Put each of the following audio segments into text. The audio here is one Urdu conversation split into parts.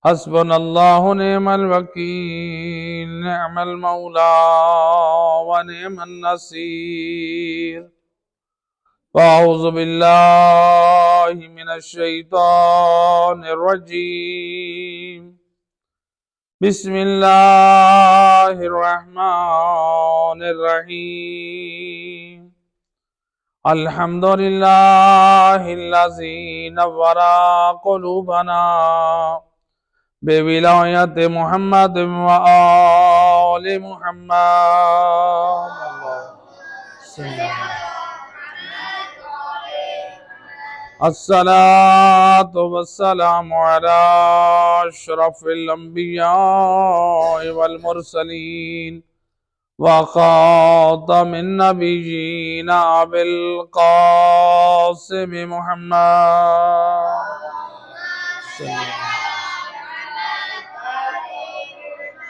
حسبنا اللہ نعم الوکیل نعم المولا ونعم النصیر فاعوذ باللہ من الشیطان الرجیم بسم اللہ الرحمن الرحیم الحمدللہ الذی نور قلوبنا بولایت محمد و آل محمد الصلاة والسلام على اشرف الانبیاء والمرسلین وخاتم النبیین ابی القاسم محمد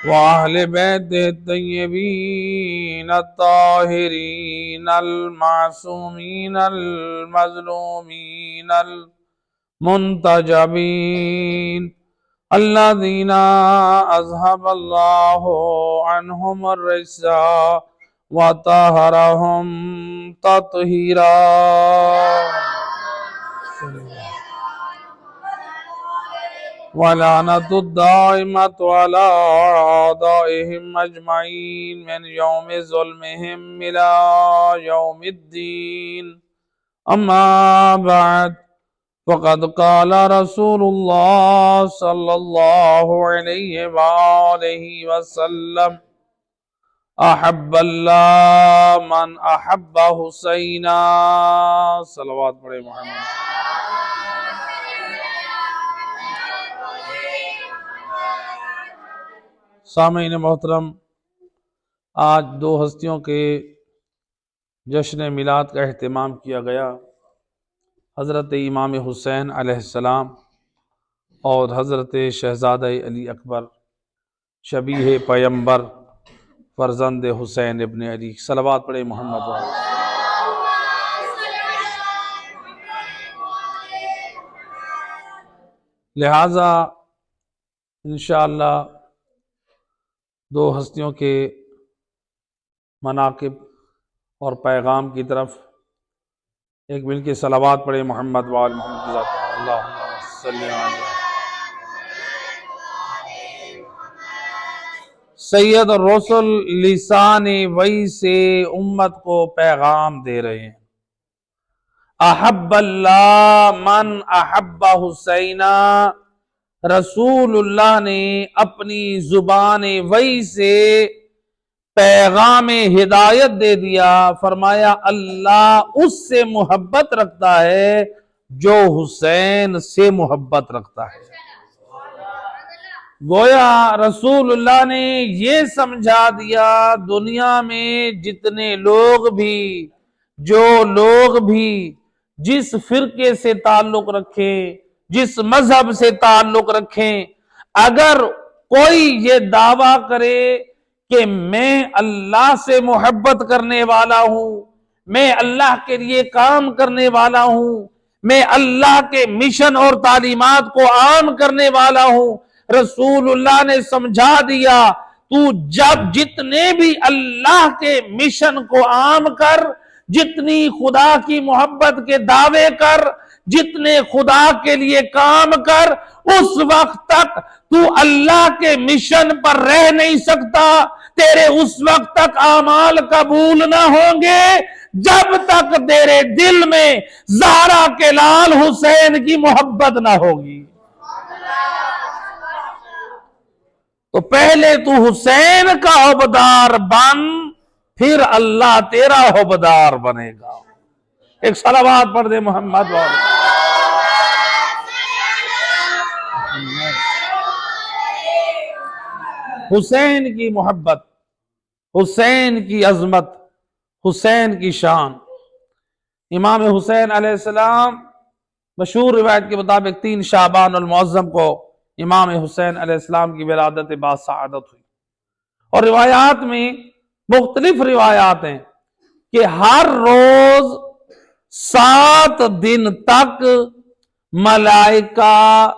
وأهل بيته الطيبين الطاهرين المعصومين المظلومين المنتجبين الذين أذهب الله عنهم الرجس وطهرهم تطهيرا ولعنة الدائمة على أعدائهم أجمعين من يوم ظلمهم إلى يوم الدين أما بعد فقد قال رسول الله صلى الله عليه وآله وسلم أحب الله من أحب حسينا صلوات پڑھے محمد سامعین محترم، آج دو ہستیوں کے جشن میلاد کا اہتمام کیا گیا۔ حضرت امام حسین علیہ السلام اور حضرت شہزادہ علی اکبر شبیہ پیمبر فرزند حسین ابن علی صلوات پڑھے محمد والے۔ لہٰذا انشاءاللہ دو ہستیوں کے مناقب اور پیغام کی طرف ایک مل کے صلوات پڑھے محمد وآل محمد کی ذات اللہم صلی علیہ سید الرسل لسان وحی سے امت کو پیغام دے رہے ہیں۔ احب اللہ من احب حسینہ، رسول اللہ نے اپنی زبان وحی سے پیغام ہدایت دے دیا، فرمایا اللہ اس سے محبت رکھتا ہے جو حسین سے محبت رکھتا ہے۔ گویا رسول اللہ نے یہ سمجھا دیا دنیا میں جتنے لوگ بھی جو لوگ بھی جس فرقے سے تعلق رکھیں، جس مذہب سے تعلق رکھیں، اگر کوئی یہ دعویٰ کرے کہ میں اللہ سے محبت کرنے والا ہوں، میں اللہ کے لیے کام کرنے والا ہوں، میں اللہ کے مشن اور تعلیمات کو عام کرنے والا ہوں، رسول اللہ نے سمجھا دیا تو جب جتنے بھی اللہ کے مشن کو عام کر، جتنی خدا کی محبت کے دعوے کر، جتنے خدا کے لیے کام کر، اس وقت تک تو اللہ کے مشن پر رہ نہیں سکتا، تیرے اس وقت تک اعمال قبول نہ ہوں گے جب تک تیرے دل میں زہرا کے لال حسین کی محبت نہ ہوگی۔ تو پہلے تو حسین کا حوبدار بن، پھر اللہ تیرا حوبدار بنے گا۔ ایک صلوات پڑھ دے محمد والے۔ حسین کی محبت، حسین کی عظمت، حسین کی شان۔ امام حسین علیہ السلام مشہور روایت کے مطابق 3 شعبان المعظم کو امام حسین علیہ السلام کی ولادت باسعادت ہوئی، اور روایات میں مختلف روایات ہیں کہ ہر روز 7 دن تک ملائکہ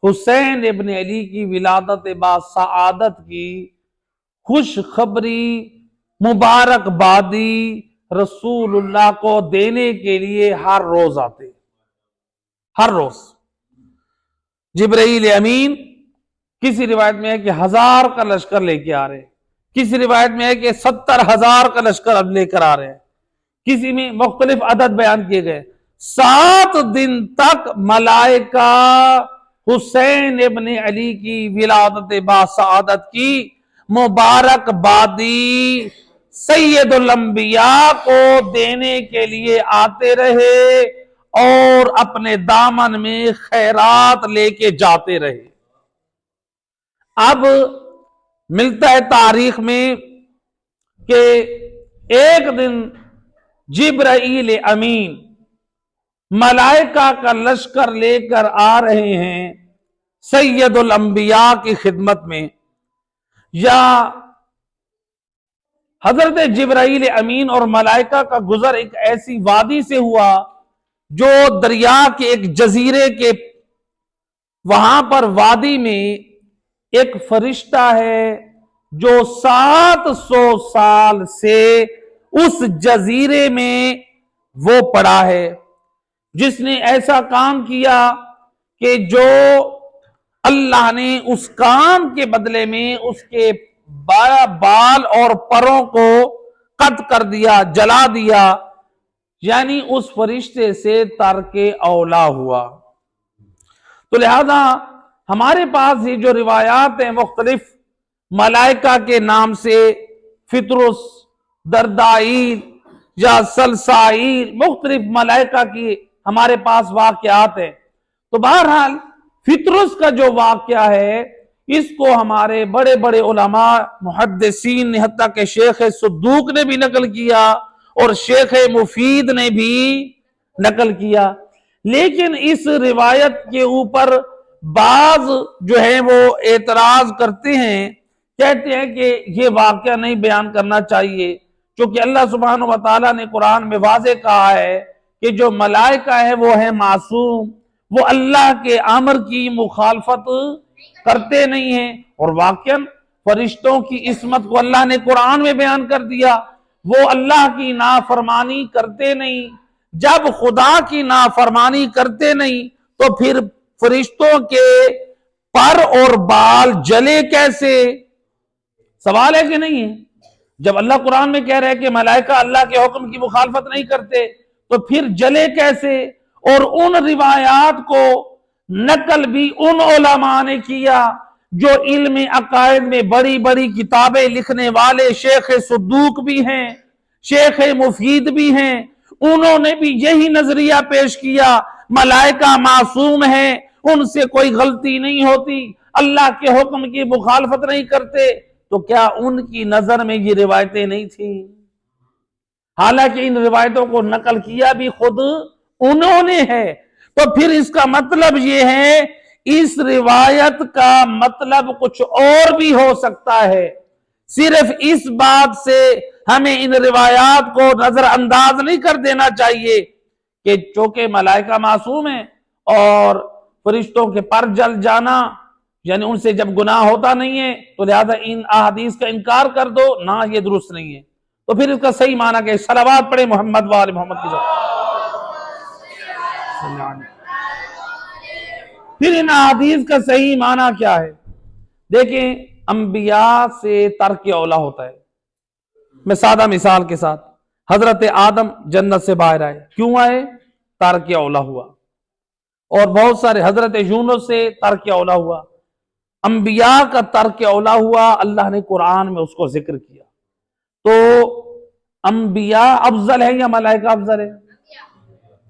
حسین ابن علی کی ولادت باسعادت کی خوشخبری مبارکبادی رسول اللہ کو دینے کے لیے ہر روز آتے، ہر روز جبرائیل امین کسی روایت میں ہے کہ 1000 کا لشکر لے کے آ رہے ہیں، کسی روایت میں ہے کہ 70,000 کا لشکر اب لے کر آ رہے ہیں، کسی میں مختلف عدد بیان کیے گئے۔ 7 دن تک ملائکہ حسین ابن علی کی ولادت باسعادت کی مبارکبادی سید الانبیاء کو دینے کے لیے آتے رہے اور اپنے دامن میں خیرات لے کے جاتے رہے۔ اب ملتا ہے تاریخ میں کہ ایک دن جبرائیل امین ملائکہ کا لشکر لے کر آ رہے ہیں سید الانبیاء کی خدمت میں، یا حضرت جبرائیل امین اور ملائکہ کا گزر ایک ایسی وادی سے ہوا جو دریا کے ایک جزیرے کے وہاں پر وادی میں ایک فرشتہ ہے جو 700 سال سے اس جزیرے میں وہ پڑا ہے، جس نے ایسا کام کیا کہ جو اللہ نے اس کام کے بدلے میں اس کے بال اور پروں کو قطع کر دیا، جلا دیا، یعنی اس فرشتے سے ترک اولا ہوا۔ تو لہذا ہمارے پاس یہ جو روایات ہیں مختلف ملائکہ کے نام سے، فطرس، دردائیل یا سلسائیل، مختلف ملائکہ کی ہمارے پاس واقعات ہیں۔ تو بہرحال فطرس کا جو واقعہ ہے اس کو ہمارے بڑے بڑے علماء محدثین نے، حتیٰ کہ شیخ صدوق نے بھی نقل کیا اور شیخ مفید نے بھی نقل کیا، لیکن اس روایت کے اوپر بعض جو ہیں وہ اعتراض کرتے ہیں، کہتے ہیں کہ یہ واقعہ نہیں بیان کرنا چاہیے، چونکہ اللہ سبحانہ و تعالیٰ نے قرآن میں واضح کہا ہے کہ جو ملائکہ ہیں وہ ہیں معصوم، وہ اللہ کے امر کی مخالفت کرتے نہیں ہیں، اور واقعاً فرشتوں کی عصمت کو اللہ نے قرآن میں بیان کر دیا، وہ اللہ کی نافرمانی کرتے نہیں۔ جب خدا کی نافرمانی کرتے نہیں تو پھر فرشتوں کے پر اور بال جلے کیسے؟ سوال ہے کہ نہیں ہے؟ جب اللہ قرآن میں کہہ رہے ہیں کہ ملائکہ اللہ کے حکم کی مخالفت نہیں کرتے تو پھر جلے کیسے؟ اور ان روایات کو نقل بھی ان علماء نے کیا جو علم عقائد میں بڑی بڑی کتابیں لکھنے والے، شیخ صدوق بھی ہیں، شیخ مفید بھی ہیں، انہوں نے بھی یہی نظریہ پیش کیا، ملائکہ معصوم ہیں، ان سے کوئی غلطی نہیں ہوتی، اللہ کے حکم کی مخالفت نہیں کرتے۔ تو کیا ان کی نظر میں یہ روایتیں نہیں تھیں؟ حالانکہ ان روایتوں کو نقل کیا بھی خود انہوں نے ہے۔ تو پھر اس کا مطلب یہ ہے، اس روایت کا مطلب کچھ اور بھی ہو سکتا ہے۔ صرف اس بات سے ہمیں ان روایات کو نظر انداز نہیں کر دینا چاہیے کہ چونکہ ملائکہ معصوم ہیں اور فرشتوں کے پر جل جانا، یعنی ان سے جب گناہ ہوتا نہیں ہے تو لہذا ان احادیث کا انکار کر دو، نہ یہ درست نہیں ہے۔ تو پھر اس کا صحیح معنی کہ صلوات پڑھے محمد و آل محمد کی ذات۔ پھر ان احادیث کا صحیح معنی کیا ہے؟ دیکھیں، انبیاء سے ترک اولا ہوتا ہے۔ میں سادہ مثال کے ساتھ، حضرت آدم جنت سے باہر آئے، کیوں آئے؟ ترک اولا ہوا۔ اور بہت سارے، حضرت یونس سے ترک اولا ہوا۔ انبیاء کا ترک اولا ہوا، اللہ نے قرآن میں اس کو ذکر کیا۔ تو انبیاء افضل ہے یا ملائکہ افضل ہے؟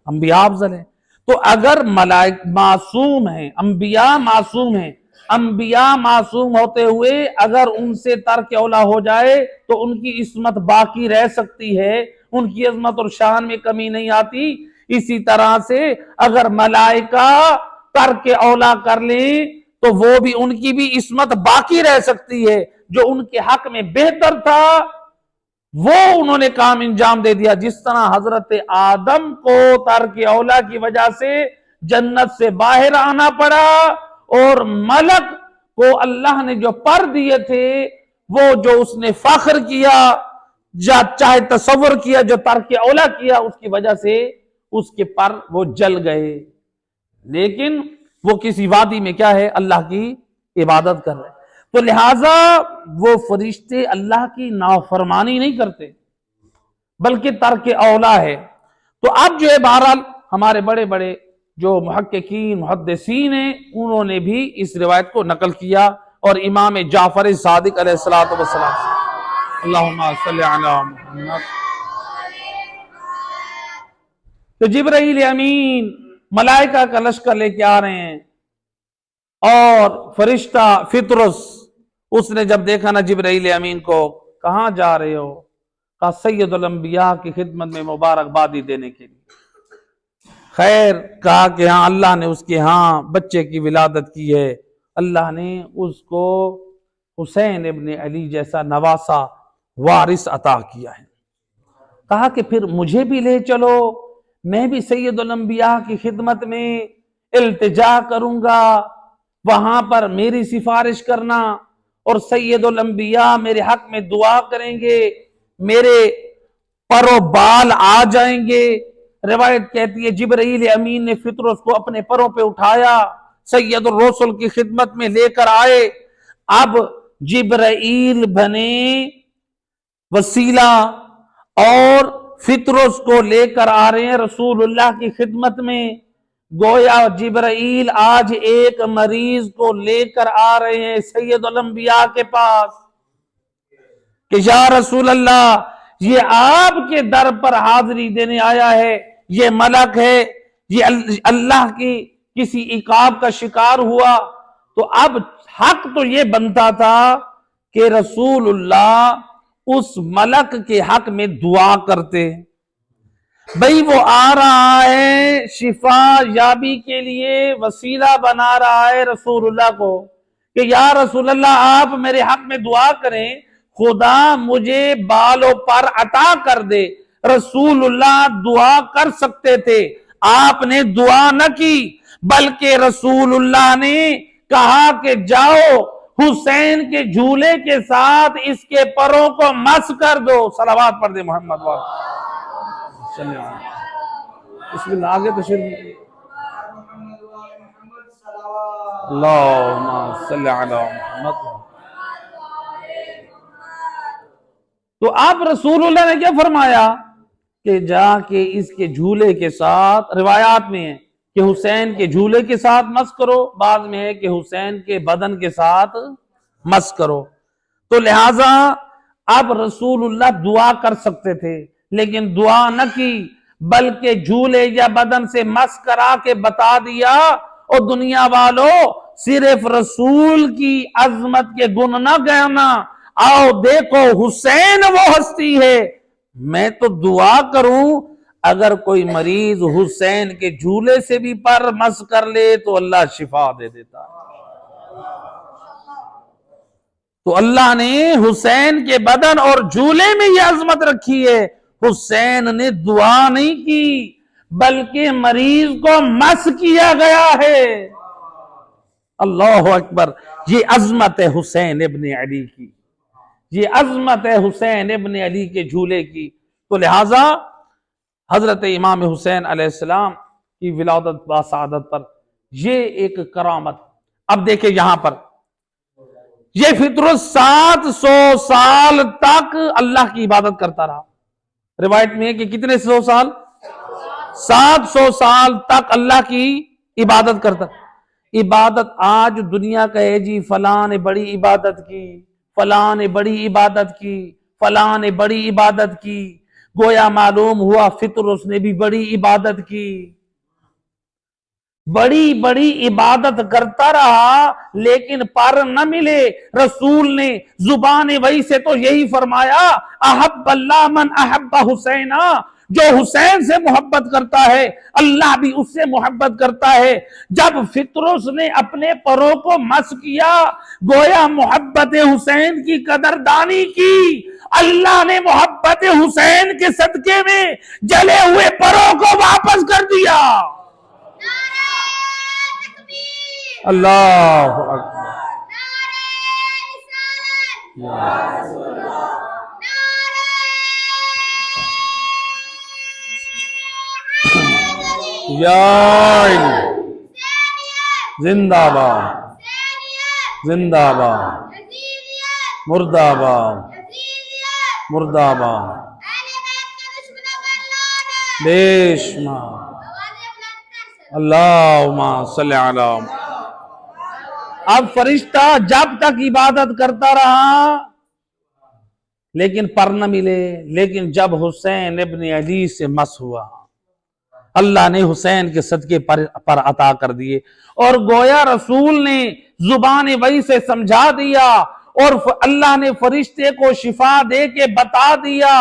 انبیاء افضل ہے۔ تو اگر ملائکہ معصوم ہیں، انبیاء معصوم ہیں، انبیاء معصوم ہوتے ہوئے اگر ان سے ترک اولا ہو جائے تو ان کی عصمت باقی رہ سکتی ہے، ان کی عظمت اور شان میں کمی نہیں آتی۔ اسی طرح سے اگر ملائکہ ترک اولا کر لیں تو وہ بھی، ان کی بھی عصمت باقی رہ سکتی ہے۔ جو ان کے حق میں بہتر تھا وہ انہوں نے کام انجام دے دیا، جس طرح حضرت آدم کو ترک اولا کی وجہ سے جنت سے باہر آنا پڑا اور ملک کو اللہ نے جو پر دیے تھے وہ جو اس نے فخر کیا، چاہے تصور کیا، جو ترک اولا کیا، اس کی وجہ سے اس کے پر وہ جل گئے، لیکن وہ کسی وادی میں کیا ہے، اللہ کی عبادت کر رہے۔ تو لہٰذا وہ فرشتے اللہ کی نافرمانی نہیں کرتے بلکہ ترک اولا ہے۔ تو اب جو ہے بہرحال ہمارے بڑے بڑے جو محققین محدثین ہیں انہوں نے بھی اس روایت کو نقل کیا، اور امام جعفر صادق علیہ الصلوۃ والسلام سے، اللہم صلی علی محمد۔ تو جبرائیل امین ملائکہ کا لشکر لے کے آ رہے ہیں، اور فرشتہ فطرس اس نے جب دیکھا نا جبرائیل امین کو، کہاں جا رہے ہو؟ کہا سید الانبیاء کی خدمت میں مبارکبادی دینے کے لیے۔ خیر، کہا کہ ہاں اللہ نے اس کے ہاں بچے کی ولادت کی ہے، اللہ نے اس کو حسین ابن علی جیسا نواسا وارث عطا کیا ہے۔ کہا کہ پھر مجھے بھی لے چلو، میں بھی سید الانبیاء کی خدمت میں التجا کروں گا، وہاں پر میری سفارش کرنا، اور سید الانبیاء میرے حق میں دعا کریں گے، میرے پر و بال آ جائیں گے۔ روایت کہتی ہے جبرائیل امین نے فطرس کو اپنے پروں پہ اٹھایا، سید الرسل کی خدمت میں لے کر آئے۔ اب جبرائیل بنے وسیلہ اور فطرس کو لے کر آ رہے ہیں رسول اللہ کی خدمت میں۔ گویا جبرائیل آج ایک مریض کو لے کر آ رہے ہیں سید الانبیاء کے پاس کہ یا رسول اللہ، یہ آپ کے در پر حاضری دینے آیا ہے، یہ ملک ہے، یہ اللہ کی کسی عقاب کا شکار ہوا۔ تو اب حق تو یہ بنتا تھا کہ رسول اللہ اس ملک کے حق میں دعا کرتے۔ بھئی وہ آ رہا ہے شفا یابی کے لیے، وسیلہ بنا رہا ہے رسول اللہ کو کہ یا رسول اللہ آپ میرے حق میں دعا کریں، خدا مجھے بال و پر عطا کر دے۔ رسول اللہ دعا کر سکتے تھے، آپ نے دعا نہ کی، بلکہ رسول اللہ نے کہا کہ جاؤ حسین کے جھولے کے ساتھ اس کے پروں کو مس کر دو۔ صلوات پڑھ دے محمد وعلیہ بسم اللہ، آگے تشریف۔ اللہم صلی علی محمد۔ تو آپ رسول اللہ نے کیا فرمایا کہ جا کے اس کے جھولے کے ساتھ، روایات میں ہے کہ حسین کے جھولے کے ساتھ مس کرو، بعض میں ہے کہ حسین کے بدن کے ساتھ مس کرو۔ تو لہٰذا اب رسول اللہ دعا کر سکتے تھے لیکن دعا نہ کی، بلکہ جھولے یا بدن سے مس کرا کے بتا دیا، اور دنیا والوں صرف رسول کی عظمت کے گن نہ گانا، آؤ دیکھو حسین وہ ہستی ہے۔ میں تو دعا کروں اگر کوئی مریض حسین کے جھولے سے بھی پر مس کر لے تو اللہ شفا دے دیتا۔ تو اللہ نے حسین کے بدن اور جھولے میں یہ عظمت رکھی ہے۔ حسین نے دعا نہیں کی بلکہ مریض کو مس کیا گیا ہے۔ اللہ اکبر، یہ عظمت ہے حسین ابن علی کی، یہ عظمت ہے حسین ابن علی کے جھولے کی۔ تو لہٰذا حضرت امام حسین علیہ السلام کی ولادت باسعادت پر یہ ایک کرامت۔ اب دیکھیں یہاں پر یہ فطرس 700 سال تک اللہ کی عبادت کرتا رہا۔ روایت میں ہے کہ کتنے 100 سال؟ 700 سال تک اللہ کی عبادت کرتا۔ عبادت آج دنیا کا ہے جی فلاں نے بڑی عبادت کی، فلاں نے بڑی عبادت کی، فلاں نے بڑی عبادت کی، گویا معلوم ہوا فطرس نے بھی بڑی عبادت کی، بڑی بڑی عبادت کرتا رہا لیکن پر نہ ملے۔ رسول نے زبان وحی سے تو یہی فرمایا، احب اللہ من احب حسینا، جو حسین سے محبت کرتا ہے اللہ بھی اس سے محبت کرتا ہے۔ جب فطرس نے اپنے پروں کو مس کیا گویا محبت حسین کی قدردانی کی، اللہ نے محبت حسین کے صدقے میں جلے ہوئے پروں کو واپس کر دیا۔ اللہ اکبر. یا زندہ باد، زندہ باد، مرد آباد، مرد آباد، بے شمار. اللہم صلی علی. اب فرشتہ جب تک عبادت کرتا رہا لیکن پر نہ ملے، لیکن جب حسین ابن علی سے مس ہوا اللہ نے حسین کے صدقے پر عطا کر دیے، اور گویا رسول نے زبان وحی سے سمجھا دیا، اور اللہ نے فرشتے کو شفا دے کے بتا دیا،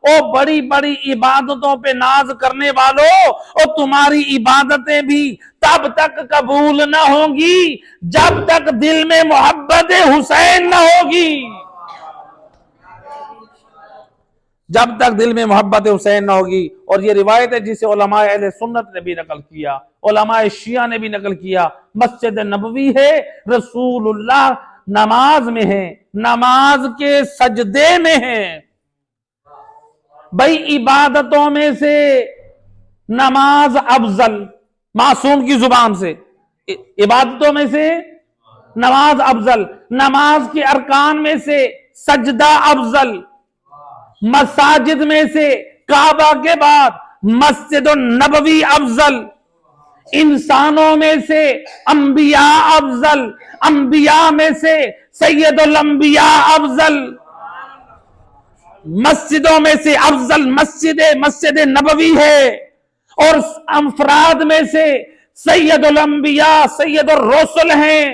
او بڑی بڑی عبادتوں پہ ناز کرنے والوں، اور تمہاری عبادتیں بھی تب تک قبول نہ ہوں گی جب تک دل میں محبت حسین نہ ہوگی. جب تک دل میں محبت حسین نہ ہوگی. اور یہ روایت ہے جسے علماء اہل سنت نے بھی نقل کیا، علماء شیعہ نے بھی نقل کیا. مسجد نبوی ہے، رسول اللہ نماز میں ہے، نماز کے سجدے میں ہے. بھئی عبادتوں میں سے نماز افضل، معصوم کی زبان سے عبادتوں میں سے نماز افضل، نماز کے ارکان میں سے سجدہ افضل، مساجد میں سے کعبہ کے بعد مسجد النبوی افضل، انسانوں میں سے انبیاء افضل، انبیاء میں سے سید الانبیاء افضل، مسجدوں میں سے افضل مسجد نبوی ہے، اور افراد میں سے سید الانبیاء سید الرسل ہیں،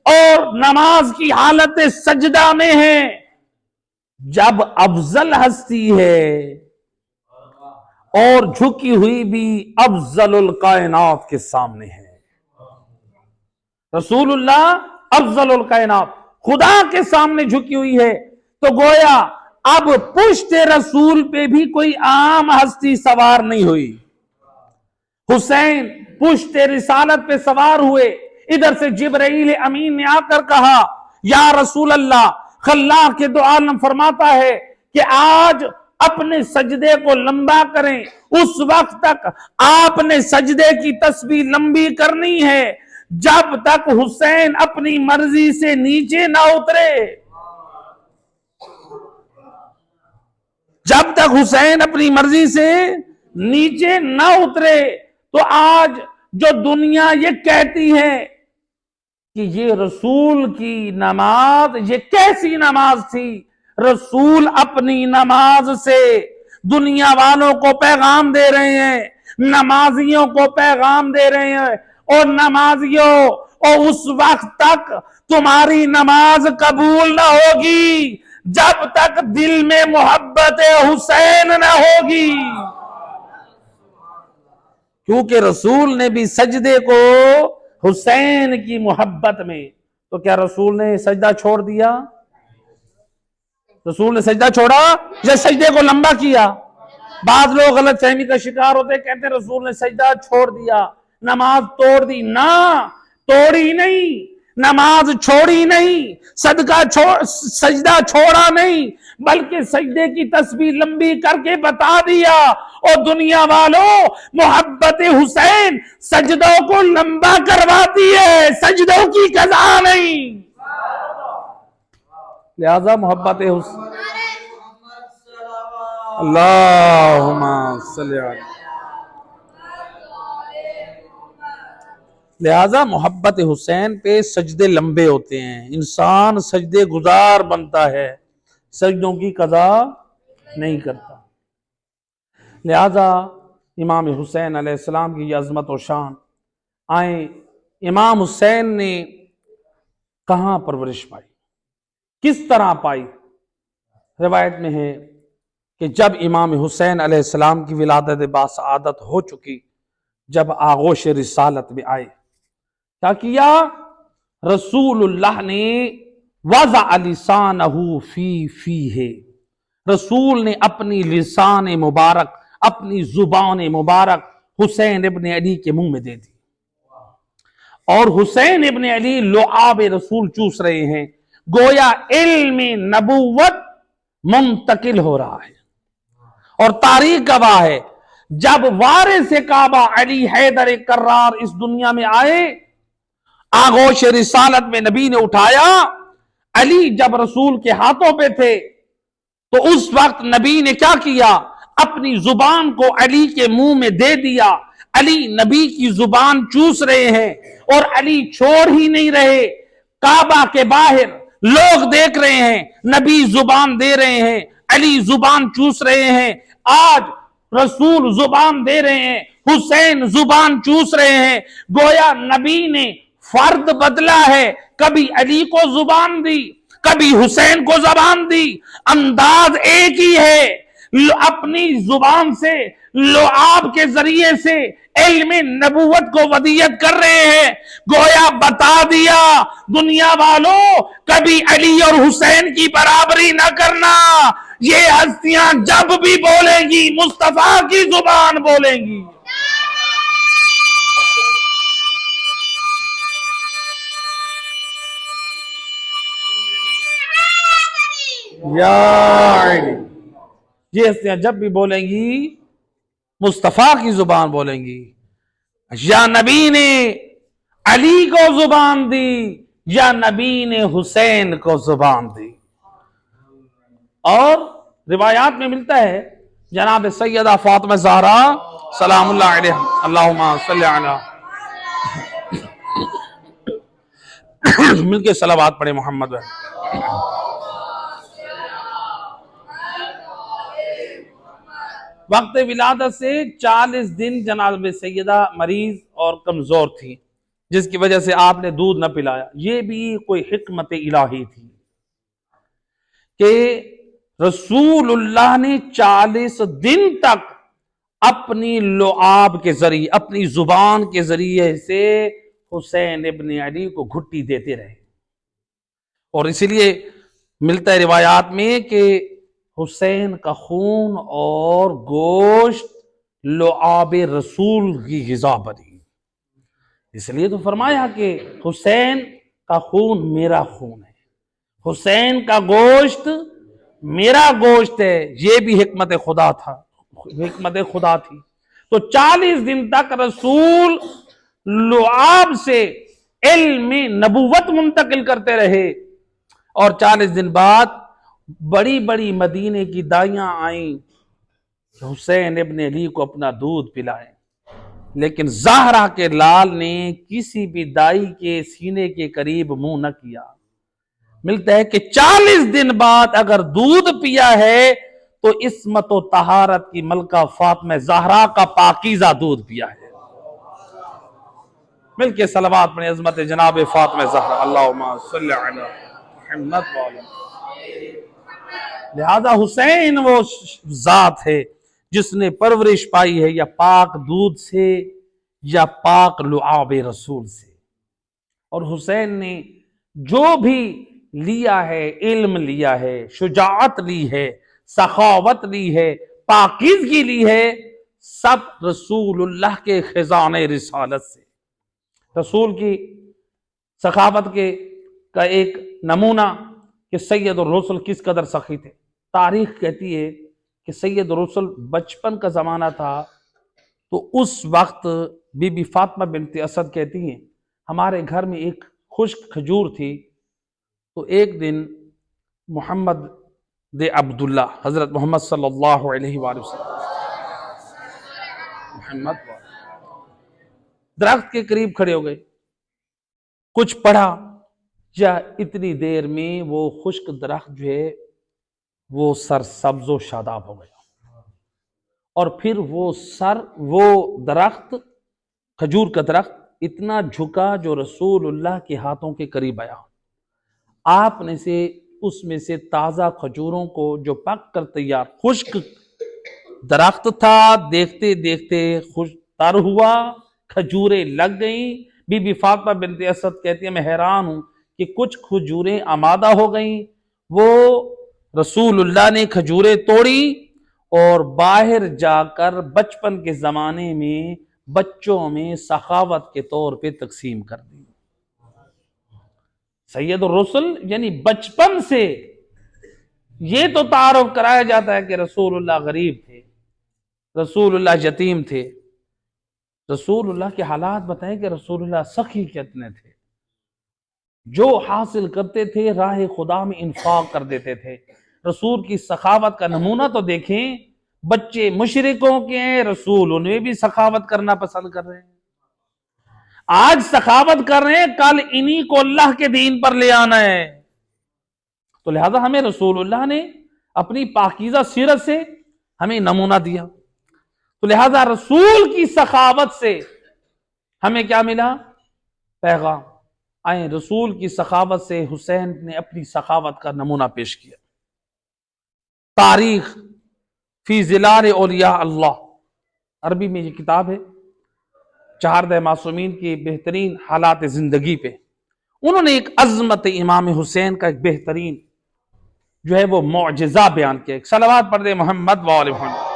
اور نماز کی حالت سجدہ میں ہیں. جب افضل ہستی ہے اور جھکی ہوئی بھی افضل الکائنات کے سامنے ہے، رسول اللہ افضل الکائنات خدا کے سامنے جھکی ہوئی ہے، تو گویا اب پشت رسول پہ بھی کوئی عام ہستی سوار نہیں ہوئی. حسین پشت رسالت پہ سوار ہوئے. ادھر سے جبرائیل امین نے آ کر کہا یا رسول اللہ، خلاق کے دو عالم فرماتا ہے کہ آج اپنے سجدے کو لمبا کریں، اس وقت تک آپ نے سجدے کی تسبیح لمبی کرنی ہے جب تک حسین اپنی مرضی سے نیچے نہ اترے. جب تک حسین اپنی مرضی سے نیچے نہ اترے. تو آج جو دنیا یہ کہتی ہے کہ یہ رسول کی نماز یہ کیسی نماز تھی، رسول اپنی نماز سے دنیا والوں کو پیغام دے رہے ہیں، نمازیوں کو پیغام دے رہے ہیں، اور نمازیوں اور اس وقت تک تمہاری نماز قبول نہ ہوگی جب تک دل میں محبت حسین نہ ہوگی. کیونکہ رسول نے بھی سجدے کو حسین کی محبت میں. تو کیا رسول نے سجدہ چھوڑ دیا؟ رسول نے سجدہ چھوڑا یا سجدے کو لمبا کیا؟ بعض لوگ غلط فہمی کا شکار ہوتے کہتے ہیں رسول نے سجدہ چھوڑ دیا، نماز توڑ دی. نہ، توڑی نہیں، نماز چھوڑی نہیں، سجدہ چھوڑا نہیں، بلکہ سجدے کی تسبیح لمبی کر کے بتا دیا. اور دنیا والوں، محبت حسین سجدوں کو لمبا کرواتی ہے، سجدوں کی قضا نہیں. لہذا محبت حسین، اللہم صلی علی، لہذا محبت حسین پہ سجدے لمبے ہوتے ہیں، انسان سجدے گزار بنتا ہے، سجدوں کی قضا نہیں کرتا. لہذا امام حسین علیہ السلام کی یہ عظمت و شان. آئیں امام حسین نے کہاں پرورش پائی، کس طرح پائی؟ روایت میں ہے کہ جب امام حسین علیہ السلام کی ولادت باسعادت ہو چکی، جب آغوش رسالت میں آئے، کیا کیا؟ رسول اللہ نے وضع لسانہ فیہ، رسول نے اپنی لسان مبارک، اپنی زبان مبارک حسین ابن علی کے منہ میں دے دی، اور حسین ابن علی لعاب رسول چوس رہے ہیں، گویا علم نبوت منتقل ہو رہا ہے۔ اور تاریخ گواہ ہے، جب وارث کعبہ علی حیدر کرار اس دنیا میں آئے، آغوش رسالت میں نبی نے اٹھایا، علی جب رسول کے ہاتھوں پہ تھے تو اس وقت نبی نے کیا کیا؟ اپنی زبان کو علی کے منہ میں دے دیا۔ علی نبی کی زبان چوس رہے ہیں اور علی چھوڑ ہی نہیں رہے۔ کعبہ کے باہر لوگ دیکھ رہے ہیں، نبی زبان دے رہے ہیں، علی زبان چوس رہے ہیں۔ آج رسول زبان دے رہے ہیں، حسین زبان چوس رہے ہیں۔ گویا نبی نے فرد بدلا ہے، کبھی علی کو زبان دی، کبھی حسین کو زبان دی، انداز ایک ہی ہے۔ اپنی زبان سے، لعاب کے ذریعے سے علم نبوت کو ودیت کر رہے ہیں۔ گویا بتا دیا دنیا والوں، کبھی علی اور حسین کی برابری نہ کرنا۔ یہ ہستیاں جب بھی بولیں گی مصطفیٰ کی زبان بولیں گی۔ یا علی، یہ ہستیاں جب بھی بولیں گی مصطفیٰ کی زبان بولیں گی۔ یا نبی نے علی کو زبان دی، یا نبی نے حسین کو زبان دی۔ اور روایات میں ملتا ہے جناب سیدہ فاطمہ زہرا سلام اللہ علیہ، اللہم صلی علی، مل کے صلوات پڑھے محمد۔ وقت ولادت سے 40 دن جناب سیدہ مریض اور کمزور تھی، جس کی وجہ سے آپ نے دودھ نہ پلایا۔ یہ بھی کوئی حکمت الہی تھی کہ رسول اللہ نے 40 دن تک اپنی لعاب کے ذریعے، اپنی زبان کے ذریعے سے حسین ابن علی کو گھٹی دیتے رہے۔ اور اسی لیے ملتا ہے روایات میں کہ حسین کا خون اور گوشت لعاب رسول کی غذا بنی۔ اس لیے تو فرمایا کہ حسین کا خون میرا خون ہے، حسین کا گوشت میرا گوشت ہے۔ یہ بھی حکمت خدا تھا، حکمت خدا تھی۔ تو 40 دن تک رسول لعاب سے علم نبوت منتقل کرتے رہے، اور 40 دن بعد بڑی بڑی مدینے کی دائیاں آئیں کہ حسین ابن علی کو اپنا دودھ پلائیں، لیکن زہرا کے لال نے کسی بھی دائی کے سینے کے قریب منہ نہ کیا۔ ملتا ہے کہ 40 دن بعد اگر دودھ پیا ہے تو عصمت و طہارت کی ملکہ فاطمہ زہرا کا پاکیزہ دودھ پیا ہے۔ مل کے صلوات پڑھیں عظمت جناب فاطمہ زہرا، اللہم صلی علی محمد وعلی۔ لہذا حسین وہ ذات ہے جس نے پرورش پائی ہے یا پاک دودھ سے یا پاک لعاب رسول سے۔ اور حسین نے جو بھی لیا ہے، علم لیا ہے، شجاعت لی ہے، سخاوت لی ہے، پاکیزگی لی ہے، سب رسول اللہ کے خزانے رسالت سے۔ رسول کی سخاوت کا ایک نمونہ کہ سید الرسل کس قدر سخی تھے۔ تاریخ کہتی ہے کہ سید الرسل بچپن کا زمانہ تھا تو اس وقت بی بی فاطمہ بنت اسد کہتی ہیں ہمارے گھر میں ایک خشک کھجور تھی، تو ایک دن محمد عبداللہ حضرت محمد صلی اللہ علیہ وآلہ وسلم درخت کے قریب کھڑے ہو گئے، کچھ پڑھا، یا اتنی دیر میں وہ خشک درخت جو ہے وہ سرسبز و شاداب ہو گیا، اور پھر وہ درخت، کھجور کا درخت اتنا جھکا جو رسول اللہ کے ہاتھوں کے قریب آیا۔ آپ نے اس میں سے تازہ کھجوروں کو جو پک کر تیار، خشک درخت تھا، دیکھتے دیکھتے تر ہوا، کھجوریں لگ گئیں۔ بی بی فاطمہ بنت اسد کہتی ہے میں حیران ہوں کہ کچھ کھجوریں آمادہ ہو گئیں۔ وہ رسول اللہ نے کھجوریں توڑی اور باہر جا کر بچپن کے زمانے میں بچوں میں سخاوت کے طور پہ تقسیم کر دی۔ سید الرسل یعنی بچپن سے یہ تو تعارف کرایا جاتا ہے کہ رسول اللہ غریب تھے، رسول اللہ یتیم تھے، رسول اللہ کے حالات بتائیں کہ رسول اللہ سخی کتنے تھے، جو حاصل کرتے تھے راہ خدا میں انفاق کر دیتے تھے۔ رسول کی سخاوت کا نمونہ تو دیکھیں، بچے مشرکوں کے ہیں، رسول انہیں بھی سخاوت کرنا پسند کر رہے ہیں، آج سخاوت کر رہے ہیں، کل انہی کو اللہ کے دین پر لے آنا ہے۔ تو لہذا ہمیں رسول اللہ نے اپنی پاکیزہ سیرت سے ہمیں نمونہ دیا، تو لہذا رسول کی سخاوت سے ہمیں کیا ملا؟ پیغام۔ آئیں رسول کی سخاوت سے حسین نے اپنی سخاوت کا نمونہ پیش کیا۔ تاریخ فی ظلال اولیاء اللہ، عربی میں یہ کتاب ہے، چہاردہ معصومین کی بہترین حالات زندگی پہ انہوں نے ایک عظمت امام حسین کا ایک بہترین جو ہے وہ معجزہ بیان کیا۔ ایک صلوات پڑھ دے محمد و آل محمد۔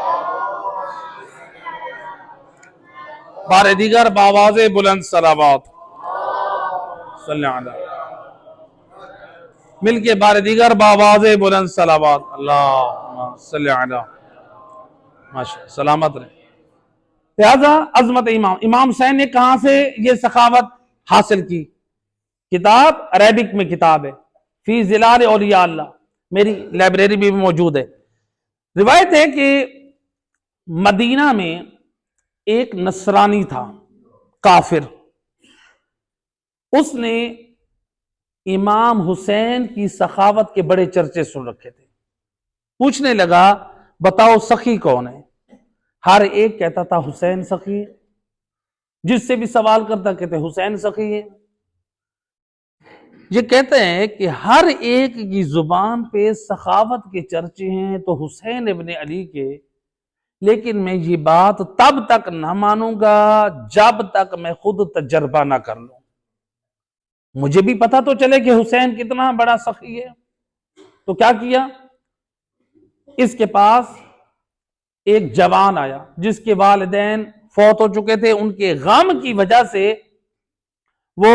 بار دیگر بآواز بلند صلوات صلی اللہ علیہ مل کے بار دیگر بآواز بلند صلوات اللہ صلی اللہ علیہ ماشاء سلامت رہے۔ لہذا عظمت امام حسین نے کہاں سے یہ سخاوت حاصل کی؟ کتاب عربک میں کتاب ہے فی ظلال اولیاء اللہ، میری لائبریری بھی موجود ہے۔ روایت ہے کہ مدینہ میں ایک نصرانی تھا، کافر، اس نے امام حسین کی سخاوت کے بڑے چرچے سن رکھے تھے، پوچھنے لگا بتاؤ سخی کون ہے؟ ہر ایک کہتا تھا حسین سخی ہے، جس سے بھی سوال کرتا کہتے حسین سخی ہے۔ یہ کہتے ہیں کہ ہر ایک کی زبان پہ سخاوت کے چرچے ہیں تو حسین ابن علی کے، لیکن میں یہ بات تب تک نہ مانوں گا جب تک میں خود تجربہ نہ کر لوں، مجھے بھی پتہ تو چلے کہ حسین کتنا بڑا سخی ہے۔ تو کیا کیا؟ اس کے پاس ایک جوان آیا جس کے والدین فوت ہو چکے تھے، ان کے غم کی وجہ سے وہ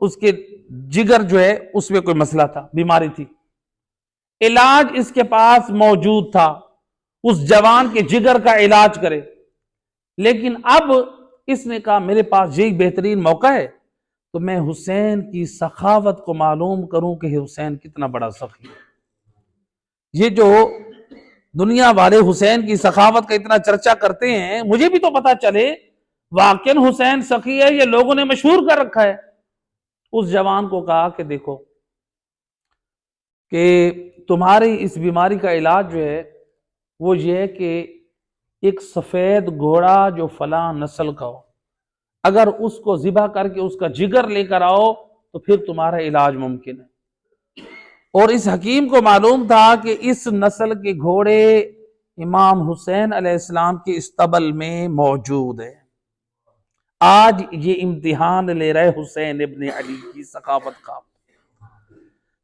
اس کے جگر جو ہے اس میں کوئی مسئلہ تھا، بیماری تھی، علاج اس کے پاس موجود تھا، اس جوان کے جگر کا علاج کرے، لیکن اب اس نے کہا میرے پاس یہی بہترین موقع ہے تو میں حسین کی سخاوت کو معلوم کروں کہ حسین کتنا بڑا سخی ہے۔ یہ جو دنیا والے حسین کی سخاوت کا اتنا چرچا کرتے ہیں، مجھے بھی تو پتا چلے واقعاً حسین سخی ہے، یہ لوگوں نے مشہور کر رکھا ہے۔ اس جوان کو کہا کہ دیکھو کہ تمہاری اس بیماری کا علاج جو ہے وہ یہ ہے کہ ایک سفید گھوڑا جو فلاں نسل کا ہو، اگر اس کو ذبح کر کے اس کا جگر لے کر آؤ تو پھر تمہارا علاج ممکن ہے۔ اور اس حکیم کو معلوم تھا کہ اس نسل کے گھوڑے امام حسین علیہ السلام کے استبل میں موجود ہے، آج یہ امتحان لے رہے حسین ابن علی کی سخاوت کا۔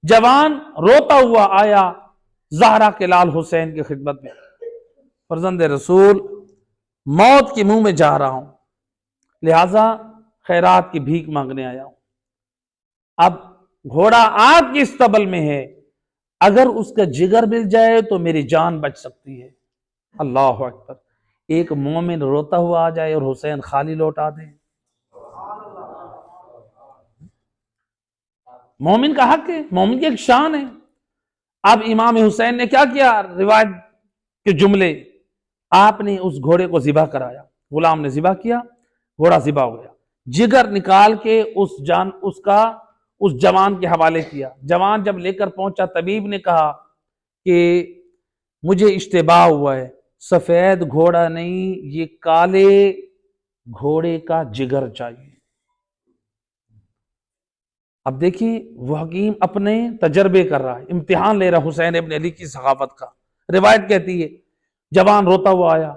جوان روتا ہوا آیا زہرا کے لال حسین کی خدمت میں، فرزند رسول موت کے منہ میں جا رہا ہوں، لہذا خیرات کی بھیک مانگنے آیا ہوں، اب گھوڑا آپ کے استبل میں ہے، اگر اس کا جگر مل جائے تو میری جان بچ سکتی ہے۔ اللہ اکبر، ایک مومن روتا ہوا آ جائے اور حسین خالی لوٹا دے، مومن کا حق ہے، مومن کی ایک شان ہے۔ اب امام حسین نے کیا کیا؟ روایت کے جملے، آپ نے اس گھوڑے کو ذبح کرایا، غلام نے ذبح کیا، گھوڑا ذبح ہو گیا، جگر نکال کے اس جوان کے حوالے کیا۔ جوان جب لے کر پہنچا، طبیب نے کہا کہ مجھے اشتباہ ہوا ہے، سفید گھوڑا نہیں، یہ کالے گھوڑے کا جگر چاہیے۔ اب دیکھیں وہ حکیم اپنے تجربے کر رہا ہے، امتحان لے رہا حسین ابن علی کی سخاوت کا۔ روایت کہتی ہے جوان روتا ہوا آیا،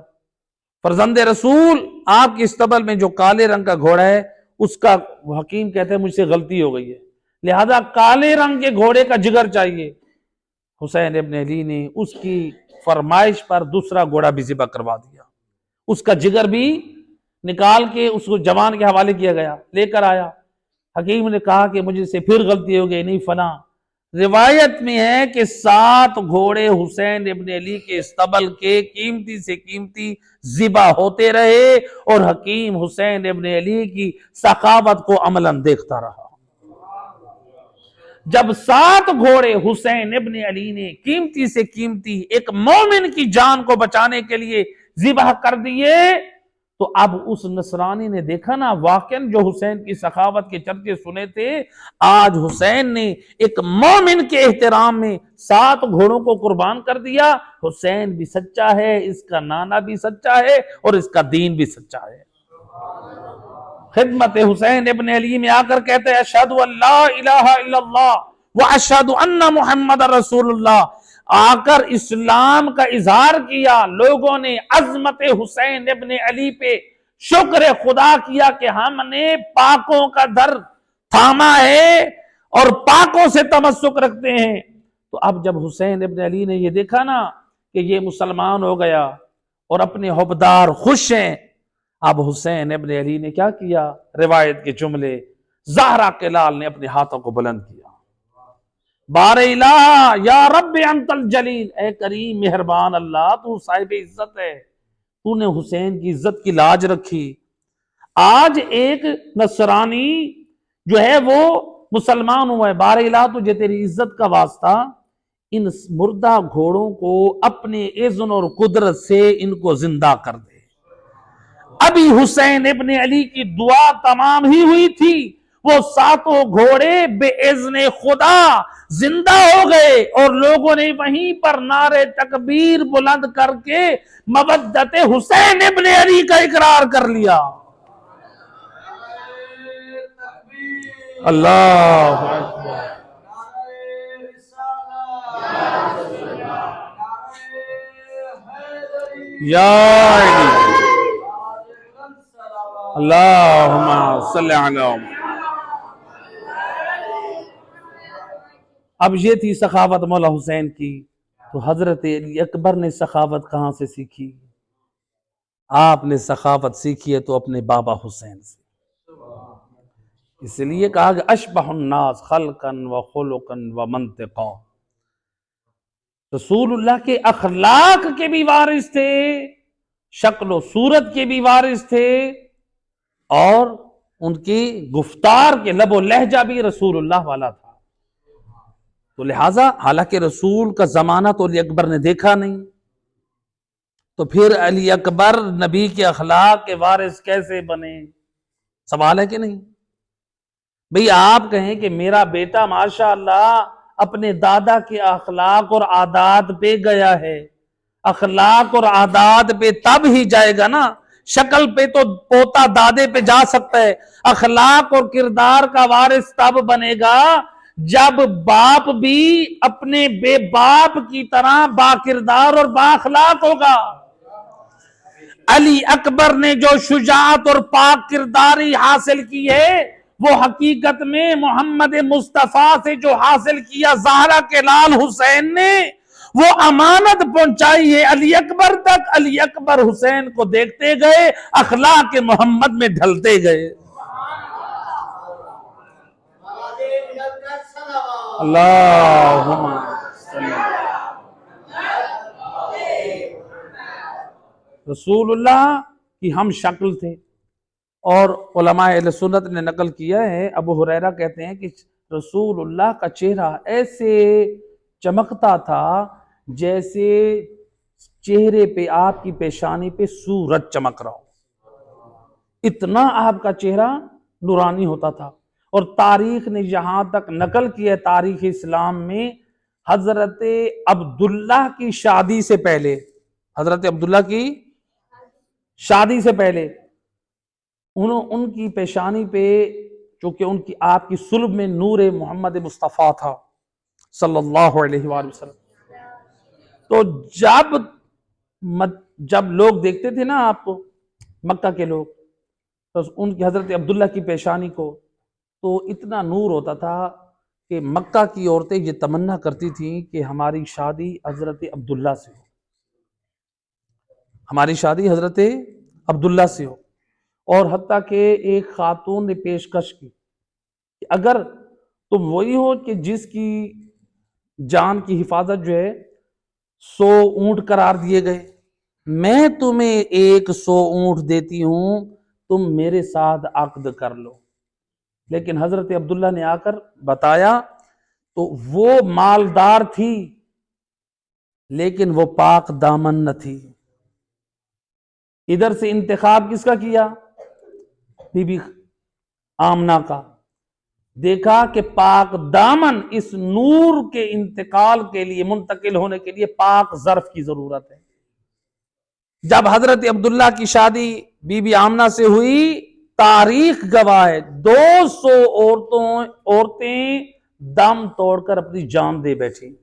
فرزند رسول آپ کے استبل میں جو کالے رنگ کا گھوڑا ہے اس کا، وہ حکیم کہتے ہیں مجھ سے غلطی ہو گئی ہے، لہذا کالے رنگ کے گھوڑے کا جگر چاہیے۔ حسین ابن علی نے اس کی فرمائش پر دوسرا گھوڑا بھی ذبح کروا دیا، اس کا جگر بھی نکال کے اس کو جوان کے حوالے کیا گیا، لے کر آیا۔ حکیم نے کہا کہ مجھے سے پھر غلطی ہو گئی، نہیں فلاں۔ روایت میں ہے کہ 7 گھوڑے حسین ابن علی کے استبل کے قیمتی سے قیمتی ذبح ہوتے رہے، اور حکیم حسین ابن علی کی سخاوت کو عملاً دیکھتا رہا۔ جب 7 گھوڑے حسین ابن علی نے قیمتی سے قیمتی ایک مومن کی جان کو بچانے کے لیے ذبح کر دیے، تو اب اس نصرانی نے دیکھا نا، واقعاً جو حسین کی سخاوت کے چرچے سنے تھے، آج حسین نے ایک مومن کے احترام میں 7 گھوڑوں کو قربان کر دیا۔ حسین بھی سچا ہے، اس کا نانا بھی سچا ہے، اور اس کا دین بھی سچا ہے۔ خدمت حسین ابن علی میں آ کر کہتے ہیں اشہد ان لا الہ الا اللہ واشہد ان محمد رسول اللہ، آ کر اسلام کا اظہار کیا۔ لوگوں نے عظمت حسین ابن علی پہ شکر خدا کیا کہ ہم نے پاکوں کا در تھاما ہے اور پاکوں سے تمسک رکھتے ہیں۔ تو اب جب حسین ابن علی نے یہ دیکھا نا کہ یہ مسلمان ہو گیا اور اپنے حبدار خوش ہیں، اب حسین ابن علی نے کیا کیا؟ روایت کے جملے، زہرا کے لال نے اپنے ہاتھوں کو بلند کیا، بار الہ یا رب انت الجلیل، اے کریم مہربان اللہ، تو صاحب عزت ہے، تو نے حسین کی عزت کی لاج رکھی۔ آج ایک نصرانی جو ہے وہ مسلمان ہوا ہے، بار الہ تجھے تیری عزت کا واسطہ ان مردہ گھوڑوں کو اپنے اذن اور قدرت سے ان کو زندہ کر دے۔ ابھی حسین ابن علی کی دعا تمام ہی ہوئی تھی، وہ 7 گھوڑے بے اذن خدا زندہ ہو گئے، اور لوگوں نے وہیں پر نعرے تکبیر بلند کر کے مودت حسین ابن علی کا اقرار کر لیا۔ اللہ اکبر، یا اللہم صلی علی محمد۔ اب یہ تھی سخاوت مولا حسین کی، تو حضرت علی اکبر نے سخاوت کہاں سے سیکھی؟ آپ نے سخاوت سیکھی ہے تو اپنے بابا حسین سے۔ اس لیے کہا کہ اشبہ الناس خلقا و خلقا و منطقا، رسول اللہ کے اخلاق کے بھی وارث تھے، شکل و صورت کے بھی وارث تھے، اور ان کی گفتار کے لب و لہجہ بھی رسول اللہ والا تھا۔ تو لہٰذا حالانکہ رسول کا زمانہ تو علی اکبر نے دیکھا نہیں، تو پھر علی اکبر نبی کے اخلاق کے وارث کیسے بنے؟ سوال ہے کہ نہیں؟ بھئی آپ کہیں کہ میرا بیٹا ماشاءاللہ اپنے دادا کے اخلاق اور عادات پہ گیا ہے، اخلاق اور عادات پہ تب ہی جائے گا نا، شکل پہ تو پوتا دادے پہ جا سکتا ہے، اخلاق اور کردار کا وارث تب بنے گا جب باپ بھی اپنے بے باپ کی طرح با کردار اور با اخلاق ہوگا۔ علی اکبر نے جو شجاعت اور پاک کرداری حاصل کی ہے، وہ حقیقت میں محمد مصطفیٰ سے جو حاصل کیا زہرا کے لال حسین نے، وہ امانت پہنچائی ہے علی اکبر تک۔ علی اکبر حسین کو دیکھتے گئے، اخلاق محمد میں ڈھلتے گئے۔ اللہم رسول اللہ کی ہم شکل تھے، اور علماء اہل سنت نے نقل کیا ہے، ابو ہریرہ کہتے ہیں کہ رسول اللہ کا چہرہ ایسے چمکتا تھا جیسے چہرے پہ آپ کی پیشانی پہ سورج چمک رہا ہو، اتنا آپ کا چہرہ نورانی ہوتا تھا۔ اور تاریخ نے یہاں تک نقل کیا ہے، تاریخ اسلام میں حضرت عبداللہ کی شادی سے پہلے، حضرت عبداللہ کی شادی سے پہلے ان کی پیشانی پہ، چونکہ ان کی آپ کی صلب میں نور محمد مصطفیٰ تھا صلی اللہ علیہ وآلہ وسلم، تو جب لوگ دیکھتے تھے نا آپ کو، مکہ کے لوگ، تو ان کی حضرت عبداللہ کی پیشانی کو تو اتنا نور ہوتا تھا کہ مکہ کی عورتیں یہ تمنا کرتی تھیں کہ ہماری شادی حضرت عبداللہ سے ہو، ہماری شادی حضرت عبداللہ سے ہو۔ اور حتیٰ کہ ایک خاتون نے پیشکش کی کہ اگر تم وہی ہو کہ جس کی جان کی حفاظت جو ہے 100 اونٹ قرار دیے گئے، میں تمہیں 100 اونٹ دیتی ہوں، تم میرے ساتھ عقد کر لو۔ لیکن حضرت عبداللہ نے آ کر بتایا تو وہ مالدار تھی لیکن وہ پاک دامن نہ تھی۔ ادھر سے انتخاب کس کا کیا؟ بی بی آمنہ کا۔ دیکھا کہ پاک دامن اس نور کے انتقال کے لیے، منتقل ہونے کے لیے پاک ظرف کی ضرورت ہے۔ جب حضرت عبداللہ کی شادی بی بی آمنہ سے ہوئی، تاریخ گواہ ہے 200 عورتیں دم توڑ کر اپنی جان دے بیٹھی۔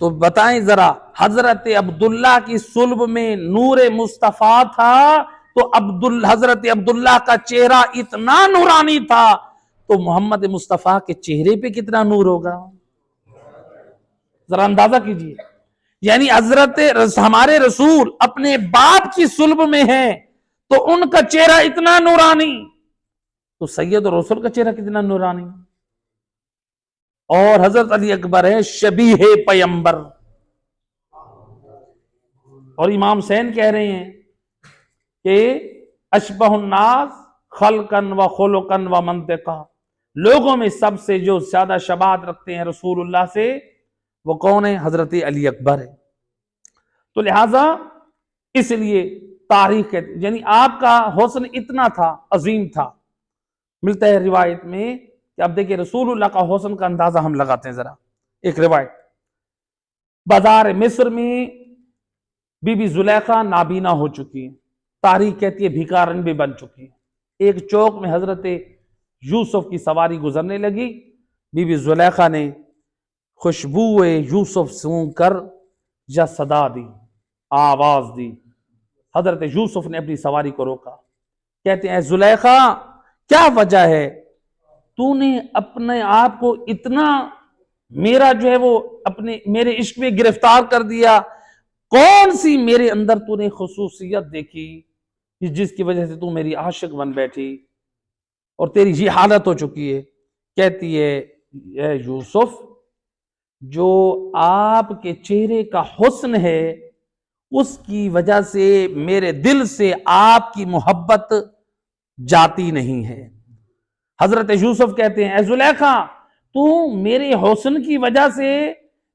تو بتائیں ذرا، حضرت عبداللہ کی صلب میں نور مصطفیٰ تھا تو حضرت عبداللہ کا چہرہ اتنا نورانی تھا تو محمد مصطفیٰ کے چہرے پہ کتنا نور ہوگا؟ ذرا اندازہ کیجئے۔ یعنی ہمارے رسول اپنے باپ کی صلب میں ہیں تو ان کا چہرہ اتنا نورانی، تو سید الرسول کا چہرہ کتنا نورانی۔ اور حضرت علی اکبر ہے شبیہ پیمبر، اور امام حسین کہہ رہے ہیں کہ اشبہ الناس خلقا و خلقا و منطقا، لوگوں میں سب سے جو زیادہ شباہت رکھتے ہیں رسول اللہ سے وہ کون ہے؟ حضرت علی اکبر ہے۔ تو لہذا اس لیے تاریخ یعنی آپ کا حسن اتنا تھا، عظیم تھا۔ ملتا ہے روایت میں کہ اب دیکھیں رسول اللہ کا حسن کا اندازہ ہم لگاتے ہیں ذرا۔ ایک روایت بازار مصر میں بی بی زلیخا نابینا ہو چکی ہے، تاریخ کہتی ہے بھیکارن بھی بن چکی ہے۔ ایک چوک میں حضرت یوسف کی سواری گزرنے لگی، بی بی زلیخا نے خوشبو یوسف سونگھ کر یا صدا دی، آواز دی۔ حضرت یوسف نے اپنی سواری کو روکا، کہتے ہیں اے زلیخا کیا وجہ ہے؟ تو نے اپنے آپ کو اتنا میرا جو ہے وہ میرے عشق میں گرفتار کر دیا، کون سی میرے اندر تو نے خصوصیت دیکھی جس کی وجہ سے تو میری عاشق بن بیٹھی اور تیری یہ حالت ہو چکی ہے؟ کہتی ہے اے یوسف، جو آپ کے چہرے کا حسن ہے اس کی وجہ سے میرے دل سے آپ کی محبت جاتی نہیں ہے۔ حضرت یوسف کہتے ہیں اے زلیخا، تو میرے حسن کی وجہ سے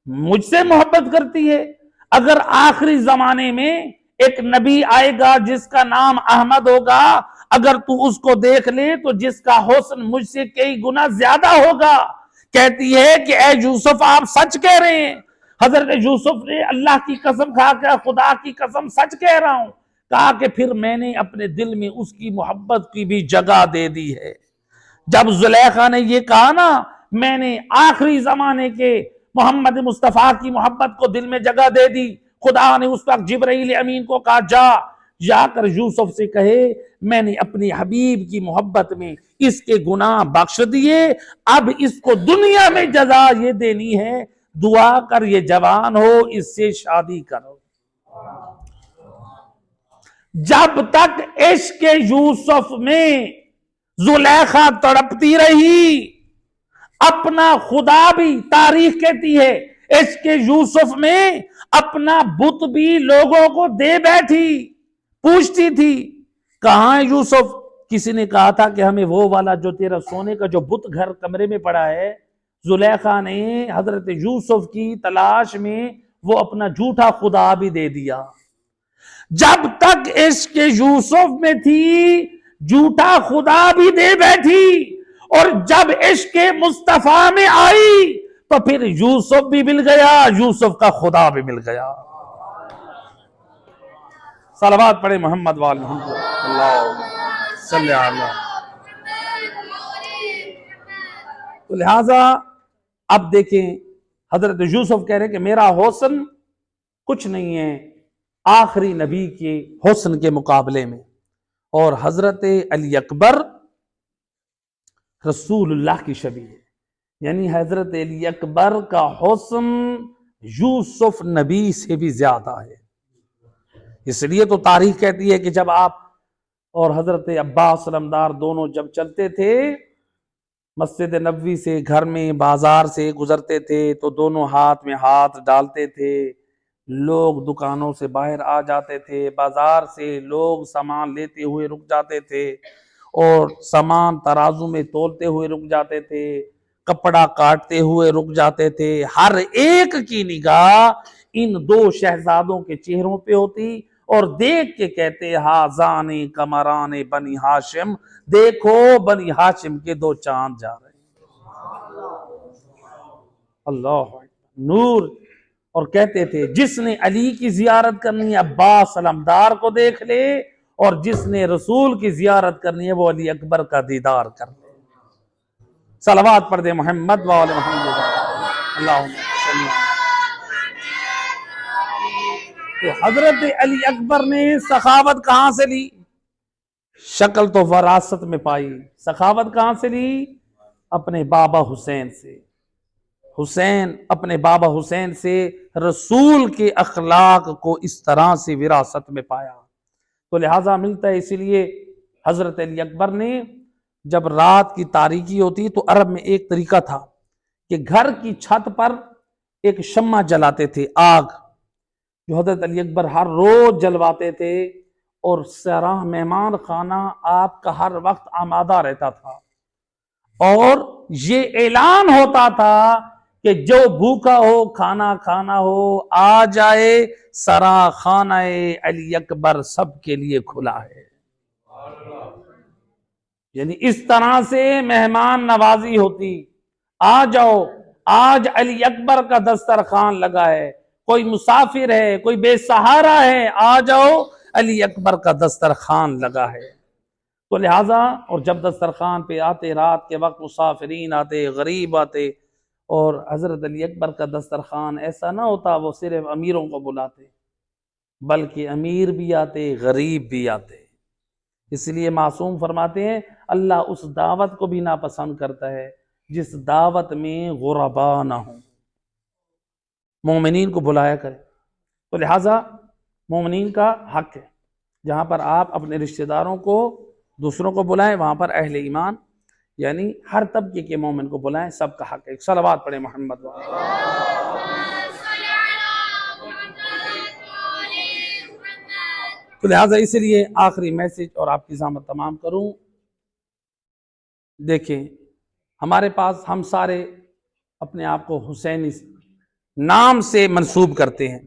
مجھ سے محبت کرتی ہے؟ اگر آخری زمانے میں ایک نبی آئے گا جس کا نام احمد ہوگا، اگر تو اس کو دیکھ لے تو جس کا حسن مجھ سے کئی گنا زیادہ ہوگا۔ کہتی ہے کہ اے یوسف آپ سچ کہہ رہے ہیں۔ حضرت یوسف نے اللہ کی قسم کھا کہ خدا کی قسم سچ کہہ رہا ہوں، کہا کہ پھر میں نے اپنے دل میں اس کی محبت کی بھی جگہ دے دی ہے۔ جب زلیخا نے یہ کہا نا میں نے آخری زمانے کے محمد مصطفیٰ کی محبت کو دل میں جگہ دے دی، خدا نے اس وقت جبرائیل امین کو کہا جا کر یوسف سے کہے میں نے اپنی حبیب کی محبت میں اس کے گناہ بخش دیے، اب اس کو دنیا میں جزا یہ دینی ہے، دعا کر یہ جوان ہو اس سے شادی کرو۔ جب تک عشق یوسف میں زلیخا تڑپتی رہی، اپنا خدا بھی تاریخ کہتی ہے عشق یوسف میں اپنا بت بھی لوگوں کو دے بیٹھی، پوچھتی تھی کہاں ہے یوسف؟ کسی نے کہا تھا کہ ہمیں وہ والا جو تیرا سونے کا جو بت گھر کمرے میں پڑا ہے۔ زلیخا نے حضرت یوسف کی تلاش میں وہ اپنا جھوٹا خدا بھی دے دیا۔ جب تک عشق یوسف میں تھی جھوٹا خدا بھی دے بیٹھی، اور جب عشق مصطفیٰ میں آئی تو پھر یوسف بھی مل گیا، یوسف کا خدا بھی مل گیا۔ صلوات پڑھے محمد وآل محمد، اللہ صلی اللہ۔ تو لہذا اب دیکھیں حضرت یوسف کہہ رہے کہ میرا حسن کچھ نہیں ہے آخری نبی کے حسن کے مقابلے میں، اور حضرت علی اکبر رسول اللہ کی شبیہ ہے، یعنی حضرت علی اکبر کا حسن یوسف نبی سے بھی زیادہ ہے۔ اس لیے تو تاریخ کہتی ہے کہ جب آپ اور حضرت عباس علمدار دونوں جب چلتے تھے مسجد نبوی سے گھر میں بازار سے گزرتے تھے تو دونوں ہاتھ میں ہاتھ ڈالتے تھے. لوگ دکانوں سے باہر آ جاتے تھے، بازار سے لوگ سامان لیتے ہوئے رک جاتے تھے اور سامان ترازو میں تولتے ہوئے رک جاتے تھے، کپڑا کاٹتے ہوئے رک جاتے تھے. ہر ایک کی نگاہ ان دو شہزادوں کے چہروں پہ ہوتی اور دیکھ کے کہتے ہازان کمران بنی ہاشم، دیکھو بنی ہاشم کے دو چاند جا رہے ہیں. اللہ نور. اور کہتے تھے جس نے علی کی زیارت کرنی ہے عباس علمدار کو دیکھ لے، اور جس نے رسول کی زیارت کرنی ہے وہ علی اکبر کا دیدار کر لے. صلوات پڑھ دے محمد وآل محمد. اللہم صلی اللہ. تو حضرت علی اکبر نے سخاوت کہاں سے لی؟ شکل تو وراثت میں پائی، سخاوت کہاں سے لی؟ اپنے بابا حسین سے. حسین اپنے بابا حسین سے رسول کے اخلاق کو اس طرح سے وراثت میں پایا تو لہٰذا ملتا ہے. اسی لیے حضرت علی اکبر نے جب رات کی تاریکی ہوتی تو عرب میں ایک طریقہ تھا کہ گھر کی چھت پر ایک شمع جلاتے تھے، آگ جو حضرت علی اکبر ہر روز جلواتے تھے، اور سارا مہمان خانہ آپ کا ہر وقت آمادہ رہتا تھا، اور یہ اعلان ہوتا تھا کہ جو بھوکا ہو کھانا کھانا ہو آ جائے، سرا خانہ علی اکبر سب کے لیے کھلا ہے. یعنی اس طرح سے مہمان نوازی ہوتی. آ جاؤ، آج علی اکبر کا دسترخوان لگا ہے، کوئی مسافر ہے، کوئی بے سہارا ہے، آ جاؤ علی اکبر کا دسترخوان لگا ہے. تو لہٰذا اور جب دسترخوان پہ آتے، رات کے وقت مسافرین آتے، غریب آتے، اور حضرت علی اکبر کا دسترخوان ایسا نہ ہوتا وہ صرف امیروں کو بلاتے، بلکہ امیر بھی آتے، غریب بھی آتے. اس لیے معصوم فرماتے ہیں اللہ اس دعوت کو بھی ناپسند کرتا ہے جس دعوت میں غربا نہ ہوں. مومنین کو بلایا کرے. تو لہٰذا مومنین کا حق ہے جہاں پر آپ اپنے رشتہ داروں کو دوسروں کو بلائیں، وہاں پر اہل ایمان یعنی ہر طبقے کے مومن کو بلائیں، سب کا حق ہے. صلوات پڑھیں محمد. تو لہٰذا اس لیے آخری میسج اور آپ کی ضامت تمام کروں. دیکھیں ہمارے پاس ہم سارے اپنے آپ کو حسینی نام سے منسوب کرتے ہیں،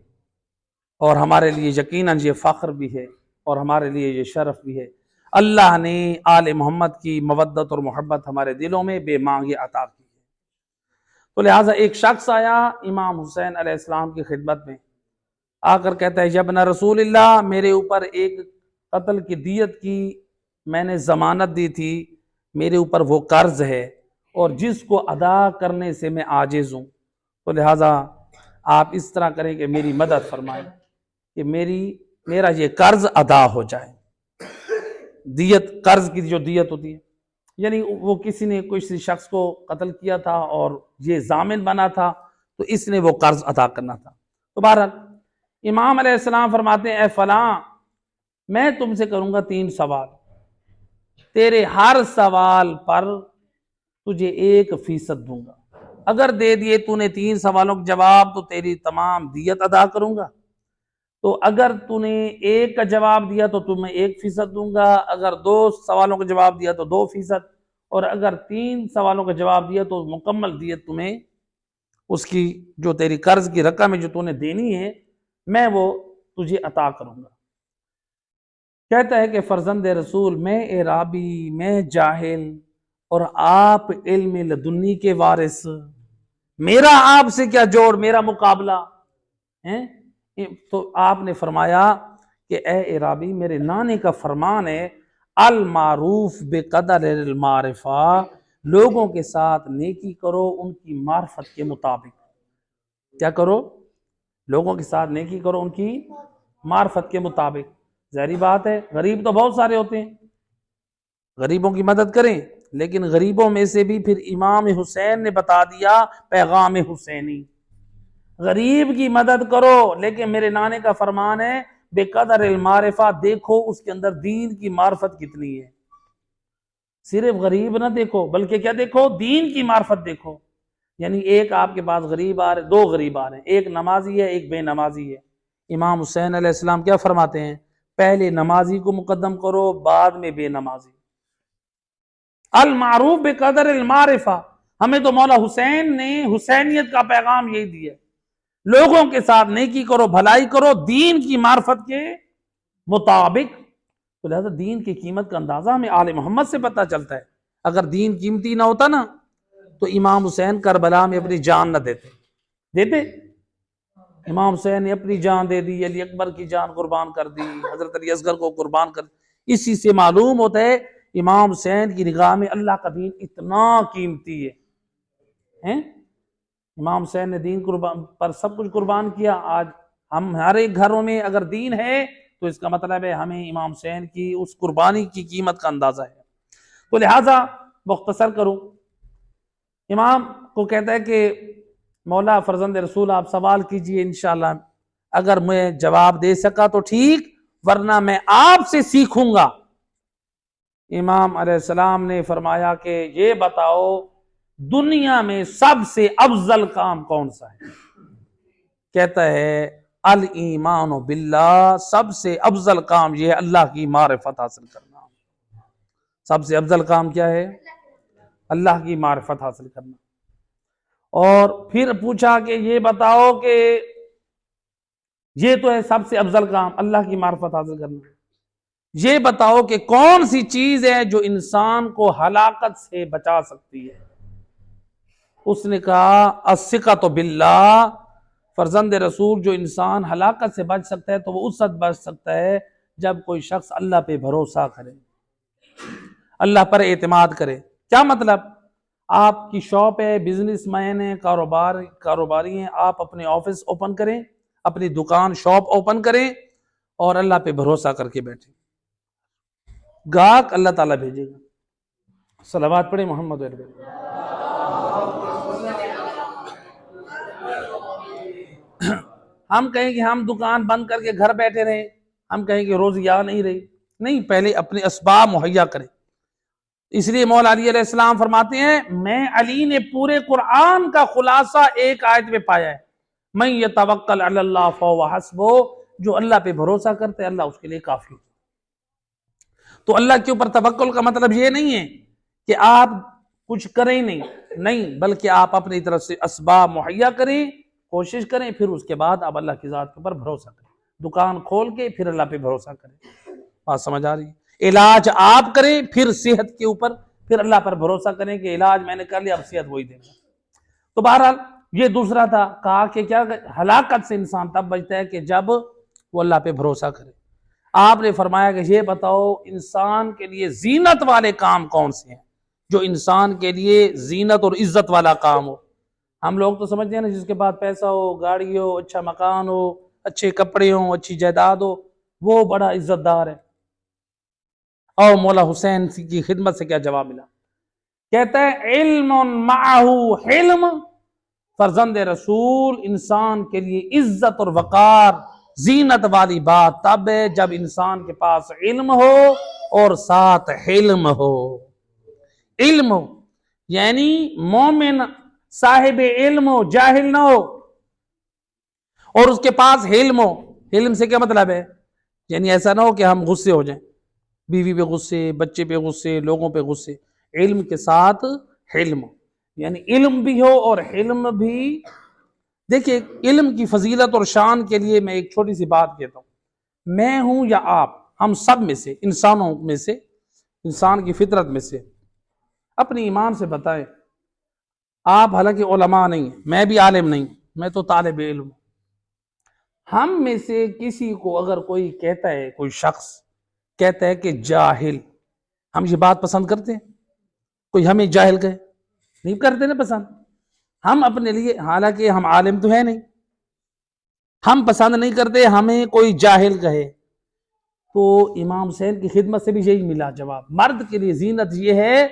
اور ہمارے لیے یقیناً یہ فخر بھی ہے اور ہمارے لیے یہ شرف بھی ہے. اللہ نے آل محمد کی مودت اور محبت ہمارے دلوں میں بے مانگے عطا کی ہے. تو لہٰذا ایک شخص آیا امام حسین علیہ السلام کی خدمت میں، آ کر کہتا ہے ابن رسول اللہ، میرے اوپر ایک قتل کی دیت کی میں نے ضمانت دی تھی، میرے اوپر وہ قرض ہے اور جس کو ادا کرنے سے میں عاجز ہوں. تو لہٰذا آپ اس طرح کریں کہ میری مدد فرمائیں کہ میرا یہ قرض ادا ہو جائے. دیت، قرض کی جو دیت ہوتی ہے، یعنی وہ کسی نے کسی شخص کو قتل کیا تھا اور یہ ضامن بنا تھا تو اس نے وہ قرض ادا کرنا تھا. تو بہرحال امام علیہ السلام فرماتے ہیں اے فلاں، میں تم سے کروں گا 3 سوال، تیرے ہر سوال پر تجھے 1% دوں گا. اگر دے دیے تو نے 3 سوالوں کا جواب تو تیری تمام دیت ادا کروں گا. تو اگر تو نے 1 کا جواب دیا تو تمہیں 1% دوں گا، اگر 2 سوالوں کا جواب دیا تو 2%، اور اگر 3 سوالوں کا جواب دیا تو مکمل دیت تمہیں اس کی جو تیری قرض کی رقم ہے جو تو نے دینی ہے میں وہ تجھے عطا کروں گا. کہتا ہے کہ فرزند رسول، میں اعرابی، میں جاہل، اور آپ علم لدنی کے وارث، میرا آپ سے کیا جوڑ، میرا مقابلہ ہے؟ تو آپ نے فرمایا کہ اے اعرابی، میرے نانے کا فرمان ہے المعروف بقدر المعرفہ، لوگوں کے ساتھ نیکی کرو ان کی معرفت کے مطابق. کیا کرو؟ لوگوں کے ساتھ نیکی کرو ان کی معرفت کے مطابق. ظاہری بات ہے غریب تو بہت سارے ہوتے ہیں، غریبوں کی مدد کریں، لیکن غریبوں میں سے بھی پھر امام حسین نے بتا دیا پیغام حسینی، غریب کی مدد کرو، لیکن میرے نانے کا فرمان ہے بے قدر المعرفہ، دیکھو اس کے اندر دین کی معرفت کتنی ہے۔ صرف غریب نہ دیکھو بلکہ کیا دیکھو، دین کی معرفت دیکھو۔ یعنی ایک آپ کے پاس غریب آ رہے، دو غریب آ رہے ہیں، ایک نمازی ہے ایک بے نمازی ہے۔ امام حسین علیہ السلام کیا فرماتے ہیں؟ پہلے نمازی کو مقدم کرو، بعد میں بے نمازی۔ المعروف بقدر المعرفہ، ہمیں تو مولا حسین نے حسینیت کا پیغام یہی دیا ہے، لوگوں کے ساتھ نیکی کرو، بھلائی کرو، دین کی معرفت کے مطابق۔ تو لہذا دین کی قیمت کا اندازہ ہمیں آل محمد سے پتہ چلتا ہے۔ اگر دین قیمتی نہ ہوتا نا تو امام حسین کربلا میں اپنی جان نہ دیتے۔ امام حسین نے اپنی جان دے دی، علی اکبر کی جان قربان کر دی، حضرت علی اصغر کو قربان کر دی۔ اسی سے معلوم ہوتا ہے امام حسین کی نگاہ میں اللہ کا دین اتنا قیمتی ہے۔ امام حسین نے دین پر سب کچھ قربان کیا۔ آج ہم ہمارے گھروں میں اگر دین ہے تو اس کا مطلب ہے ہمیں امام حسین کی اس قربانی کی قیمت کا اندازہ ہے۔ تو لہٰذا مختصر کروں، امام کو کہتا ہے کہ مولا فرزند رسول آپ سوال کیجئے، انشاءاللہ اگر میں جواب دے سکا تو ٹھیک، ورنہ میں آپ سے سیکھوں گا۔ امام علیہ السلام نے فرمایا کہ یہ بتاؤ دنیا میں سب سے افضل کام کون سا ہے؟ کہتا ہے الایمان باللہ، سب سے افضل کام یہ ہے اللہ کی معرفت حاصل کرنا۔ سب سے افضل کام کیا ہے؟ اللہ کی معرفت حاصل کرنا۔ اور پھر پوچھا کہ یہ بتاؤ کہ یہ تو ہے سب سے افضل کام اللہ کی معرفت حاصل کرنا، یہ بتاؤ کہ کون سی چیز ہے جو انسان کو ہلاکت سے بچا سکتی ہے؟ اس نے کہا الثقۃ باللہ، فرزند رسول جو انسان ہلاکت سے بچ سکتا ہے تو وہ اس وقت بچ سکتا ہے جب کوئی شخص اللہ پہ بھروسہ کرے، اللہ پر اعتماد کرے۔ کیا مطلب؟ آپ کی شاپ ہے، بزنس مین ہے، کاروباری ہیں، آپ اپنے آفس اوپن کریں، اپنی دکان شاپ اوپن کریں اور اللہ پہ بھروسہ کر کے بیٹھیں، گاہک اللہ تعالیٰ بھیجے گا۔ صلوات پڑھیں محمد علیہ۔ ہم کہیں کہ ہم دکان بند کر کے گھر بیٹھے رہیں، ہم کہیں کہ روزیہ نہیں رہی، نہیں، پہلے اپنے اسباب مہیا کریں۔ اس لیے مولا علی علیہ السلام فرماتے ہیں میں علی نے پورے قرآن کا خلاصہ ایک آیت میں پایا ہے، من یتوکل علی اللہ فہو حسبہ، جو اللہ پہ بھروسہ کرتے اللہ اس کے لیے کافی ہے۔ تو اللہ کے اوپر توکل کا مطلب یہ نہیں ہے کہ آپ کچھ کریں نہیں، بلکہ آپ اپنی طرف سے اسباب مہیا کریں، کوشش کریں، پھر اس کے بعد آپ اللہ کی ذات کے اوپر بھروسہ کریں، دکان کھول کے پھر اللہ پہ بھروسہ کریں۔ بات سمجھ آ رہی ہے؟ علاج آپ کریں، پھر صحت کے اوپر پھر اللہ پر بھروسہ کریں کہ علاج میں نے کر لیا، اب صحت وہی دے گا۔ تو بہرحال یہ دوسرا تھا، کہا کہ کیا ہلاکت سے انسان تب بچتا ہے کہ جب وہ اللہ پہ بھروسہ کرے۔ آپ نے فرمایا کہ یہ بتاؤ انسان کے لیے زینت والے کام کون سے ہیں، جو انسان کے لیے زینت اور عزت والا کام ہو۔ ہم لوگ تو سمجھتے ہیں نا جس کے پاس پیسہ ہو، گاڑی ہو، اچھا مکان ہو، اچھے کپڑے ہوں، اچھی جائیداد ہو، وہ بڑا عزت دار ہے۔ اور مولا حسین کی خدمت سے کیا جواب ملا؟ کہتا ہے علم معہ حلم، فرزند رسول انسان کے لیے عزت اور وقار، زینت والی بات تب ہے جب انسان کے پاس علم ہو اور ساتھ حلم ہو۔ علم ہو یعنی مومن صاحب علم ہو، جاہل نہ ہو، اور اس کے پاس حلم ہو۔ حلم سے کیا مطلب ہے؟ یعنی ایسا نہ ہو کہ ہم غصے ہو جائیں، بیوی پہ غصے، بچے پہ غصے، لوگوں پہ غصے۔ علم کے ساتھ حلم، یعنی علم بھی ہو اور حلم بھی۔ دیکھیں علم کی فضیلت اور شان کے لیے میں ایک چھوٹی سی بات کہتا ہوں، میں ہوں یا آپ، ہم سب میں سے، انسانوں میں سے، انسان کی فطرت میں سے، اپنی ایمان سے بتائیں، آپ حالانکہ علماء نہیں ہیں، میں بھی عالم نہیں، میں تو طالب علم ہوں، ہم میں سے کسی کو اگر کوئی کہتا ہے، کوئی شخص کہتا ہے کہ جاہل، ہم یہ بات پسند کرتے ہیں؟ کوئی ہمیں جاہل کہے نہیں کرتے نا پسند ہم اپنے لیے، حالانکہ ہم عالم تو ہے نہیں، ہم پسند نہیں کرتے ہمیں کوئی جاہل کہے۔ تو امام حسین کی خدمت سے بھی یہی ملا جواب، مرد کے لیے زینت یہ ہے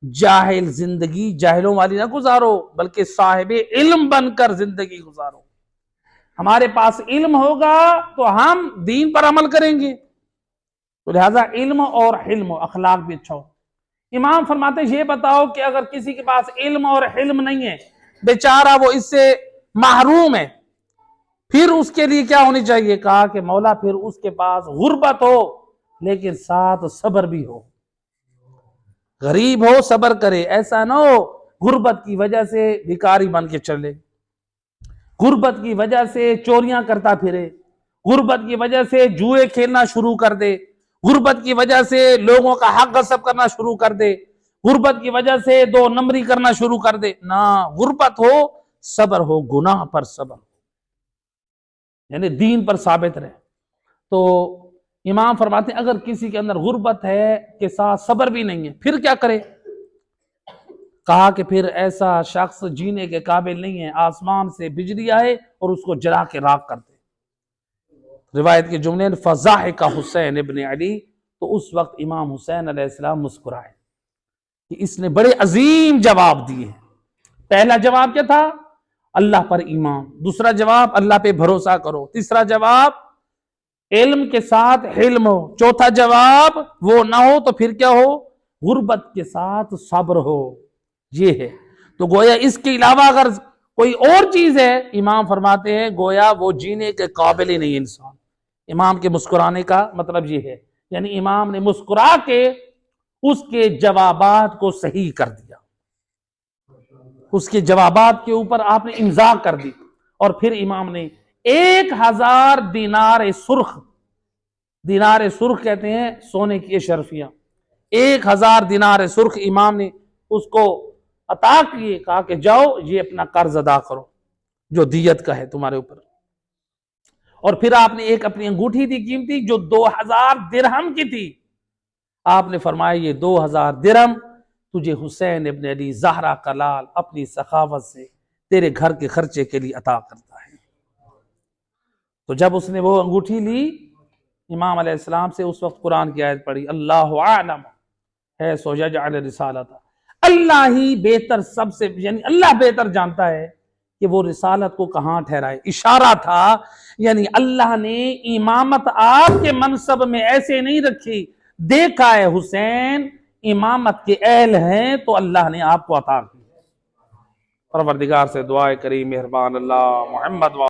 جاہل زندگی جاہلوں والی نہ گزارو، بلکہ صاحب علم بن کر زندگی گزارو۔ ہمارے پاس علم ہوگا تو ہم دین پر عمل کریں گے، تو لہذا علم اور حلم و اخلاق بھی اچھا ہو۔ امام فرماتے ہیں یہ بتاؤ کہ اگر کسی کے پاس علم اور حلم نہیں ہے، بیچارہ وہ اس سے محروم ہے، پھر اس کے لیے کیا ہونی چاہیے؟ کہا کہ مولا پھر اس کے پاس غربت ہو لیکن ساتھ صبر بھی ہو، غریب ہو صبر کرے، ایسا نہ ہو غربت کی وجہ سے بھکاری بن کے چلے، غربت کی وجہ سے چوریاں کرتا پھرے، غربت کی وجہ سے جوئے کھیلنا شروع کر دے، غربت کی وجہ سے لوگوں کا حق غصب کرنا شروع کر دے، غربت کی وجہ سے 2 نمبری کرنا شروع کر دے، نہ، غربت ہو صبر ہو، گناہ پر صبر، یعنی دین پر ثابت رہے۔ تو امام فرماتے ہیں اگر کسی کے اندر غربت ہے کے ساتھ صبر بھی نہیں ہے پھر کیا کرے؟ کہا کہ پھر ایسا شخص جینے کے قابل نہیں ہے، آسمان سے بجلی آئے اور اس کو جلا کے راکھ کر دے۔ روایت کے جملے فضاحک حسین ابن علی، تو اس وقت امام حسین علیہ السلام مسکرائے کہ اس نے بڑے عظیم جواب دیے۔ پہلا جواب کیا تھا؟ اللہ پر ایمان، دوسرا جواب اللہ پہ بھروسہ کرو، تیسرا جواب علم کے ساتھ حلم ہو، چوتھا جواب وہ نہ ہو تو پھر کیا ہو؟ غربت کے ساتھ صبر ہو، یہ ہے۔ تو گویا اس کے علاوہ اگر کوئی اور چیز ہے، امام فرماتے ہیں گویا وہ جینے کے قابل ہی نہیں انسان۔ امام کے مسکرانے کا مطلب یہ ہے، یعنی امام نے مسکرا کے اس کے جوابات کو صحیح کر دیا، اس کے جوابات کے اوپر آپ نے امضاء کر دی، اور پھر امام نے 1000 دینار سرخ، دینار سرخ کہتے ہیں سونے کی اشرفیاں، 1000 دینار سرخ امام نے اس کو عطا کیے، کہا کہ جاؤ یہ اپنا قرض ادا کرو جو دیت کا ہے تمہارے اوپر۔ اور پھر آپ نے ایک اپنی انگوٹھی دی قیمتی جو 2000 درہم کی تھی، آپ نے فرمایا یہ 2000 درہم تجھے حسین ابن علی زہرا کا لال اپنی سخاوت سے تیرے گھر کے خرچے کے لیے عطا کرتا ہے۔ تو جب اس نے وہ انگوٹھی لی امام علیہ السلام سے، اس وقت قرآن کی آیت پڑھی، اللہ اعلم ہے سو یجعل رسالت، اللہ ہی بہتر سب سے، یعنی اللہ بہتر جانتا ہے کہ وہ رسالت کو کہاں ٹھہرائے۔ اشارہ تھا، یعنی اللہ نے امامت آپ کے منصب میں ایسے نہیں رکھی، دیکھا ہے حسین امامت کے اہل ہیں تو اللہ نے آپ کو عطا کی۔ پروردگار سے دعائے کریم مہربان اللہ محمد